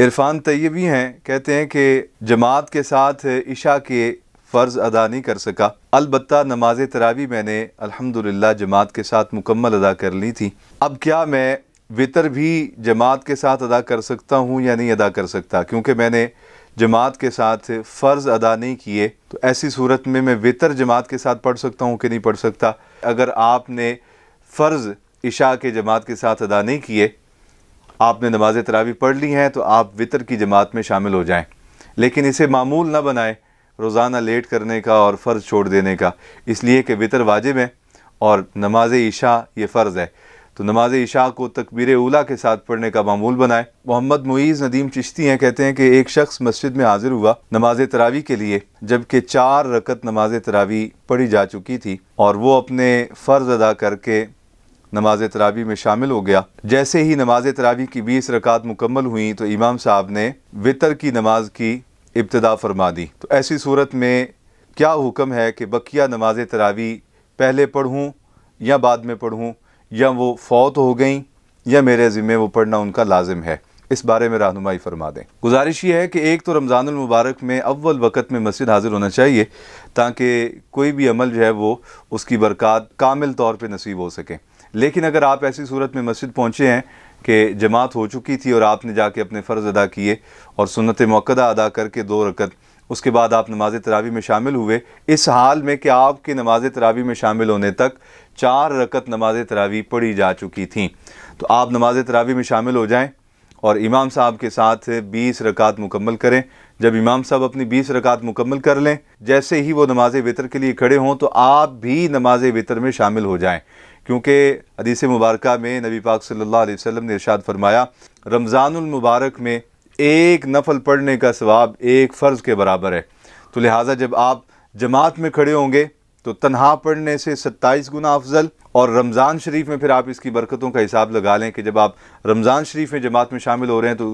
عرفان طیبی ہیں، کہتے ہیں کہ جماعت کے ساتھ عشاء کے فرض ادا نہیں کر سکا، البتہ نماز تراویح میں نے الحمدللہ جماعت کے ساتھ مکمل ادا کر لی تھی۔ اب کیا میں وطر بھی جماعت کے ساتھ ادا کر سکتا ہوں یا نہیں ادا کر سکتا؟ کیونکہ میں نے جماعت کے ساتھ فرض ادا نہیں کیے، تو ایسی صورت میں وطر جماعت کے ساتھ پڑھ سکتا ہوں کہ نہیں پڑھ سکتا؟ اگر آپ نے فرض عشاء کے جماعت کے ساتھ ادا نہیں کیے، آپ نے نماز تراویح پڑھ لی ہیں، تو آپ وطر کی جماعت میں شامل ہو جائیں، لیکن اسے معمول نہ بنائیں روزانہ لیٹ کرنے کا اور فرض چھوڑ دینے کا، اس لیے کہ وطر واجب ہے اور نماز عشاء یہ فرض ہے، تو نماز عشاء کو تکبیر اولیٰ کے ساتھ پڑھنے کا معمول بنائیں۔ محمد معیز ندیم چشتی ہیں، کہتے ہیں کہ ایک شخص مسجد میں حاضر ہوا نماز تراویح کے لیے، جبکہ 4 رکعت نماز تراویح پڑھی جا چکی تھی، اور وہ اپنے فرض ادا کر کے نماز تراویح میں شامل ہو گیا۔ جیسے ہی نماز تراویح کی 20 رکعت مکمل ہوئیں تو امام صاحب نے وطر کی نماز کی ابتدا فرما دی۔ تو ایسی صورت میں کیا حکم ہے کہ بقیہ نماز تراویح پہلے پڑھوں یا بعد میں پڑھوں، یا وہ فوت ہو گئیں یا میرے ذمہ وہ پڑھنا ان کا لازم ہے؟ اس بارے میں رہنمائی فرما دیں۔ گزارش یہ ہے کہ ایک تو رمضان المبارک میں اول وقت میں مسجد حاضر ہونا چاہیے، تاکہ کوئی بھی عمل جو ہے وہ اس کی برکات کامل طور پہ نصیب ہو سکے۔ لیکن اگر آپ ایسی صورت میں مسجد پہنچے ہیں کہ جماعت ہو چکی تھی اور آپ نے جا کے اپنے فرض ادا کیے اور سنت موقدہ ادا کر کے 2 رکعت، اس کے بعد آپ نماز تراویح میں شامل ہوئے، اس حال میں کہ آپ کے نماز تراویح میں شامل ہونے تک 4 رکعت نماز تراویح پڑھی جا چکی تھیں، تو آپ نماز تراویح میں شامل ہو جائیں اور امام صاحب کے ساتھ 20 رکعت مکمل کریں۔ جب امام صاحب اپنی 20 رکعت مکمل کر لیں، جیسے ہی وہ نماز وطر کے لیے کھڑے ہوں تو آپ بھی نماز وطر میں شامل ہو جائیں، کیونکہ حدیث مبارکہ میں نبی پاک صلی اللہ علیہ وسلم نے ارشاد فرمایا، رمضان المبارک میں ایک نفل پڑھنے کا ثواب ایک فرض کے برابر ہے۔ تو لہٰذا جب آپ جماعت میں کھڑے ہوں گے تو تنہا پڑھنے سے 27 گنا افضل، اور رمضان شریف میں پھر آپ اس کی برکتوں کا حساب لگا لیں کہ جب آپ رمضان شریف میں جماعت میں شامل ہو رہے ہیں تو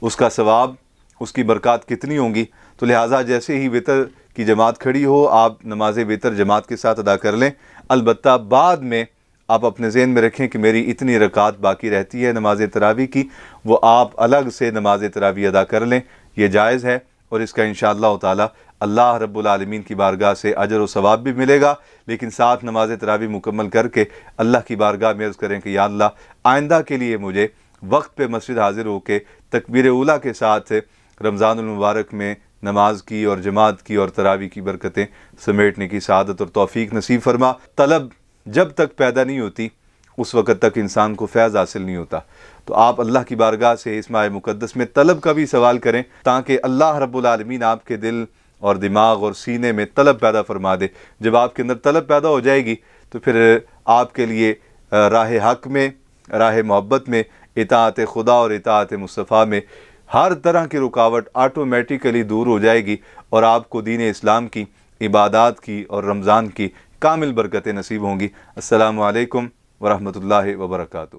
اس کا ثواب، اس کی برکات کتنی ہوں گی۔ تو لہٰذا جیسے ہی وطر کی جماعت کھڑی ہو، آپ نماز وطر جماعت کے ساتھ ادا کر لیں، البتہ بعد میں آپ اپنے ذہن میں رکھیں کہ میری اتنی رکعت باقی رہتی ہے نماز تراویح کی، وہ آپ الگ سے نماز تراویح ادا کر لیں، یہ جائز ہے، اور اس کا انشاءاللہ تعالی اللہ رب العالمین کی بارگاہ سے اجر و ثواب بھی ملے گا۔ لیکن ساتھ نماز تراویح مکمل کر کے اللہ کی بارگاہ میں عرض کریں کہ یا اللہ، آئندہ کے لیے مجھے وقت پہ مسجد حاضر ہو کے تکبیر اولیٰ کے ساتھ رمضان المبارک میں نماز کی اور جماعت کی اور تراویح کی برکتیں سمیٹنے کی سعادت اور توفیق نصیب فرما۔ طلب جب تک پیدا نہیں ہوتی اس وقت تک انسان کو فیض حاصل نہیں ہوتا، تو آپ اللہ کی بارگاہ سے اس ماہ مقدس میں طلب کا بھی سوال کریں، تاکہ اللہ رب العالمین آپ کے دل اور دماغ اور سینے میں طلب پیدا فرما دے۔ جب آپ کے اندر طلب پیدا ہو جائے گی تو پھر آپ کے لیے راہ حق میں، راہ محبت میں، اطاعت خدا اور اطاعت مصطفیٰ میں ہر طرح کی رکاوٹ آٹومیٹیکلی دور ہو جائے گی، اور آپ کو دین اسلام کی، عبادات کی اور رمضان کی کامل برکتیں نصیب ہوں گی۔ السلام علیکم ورحمۃ اللہ وبرکاتہ۔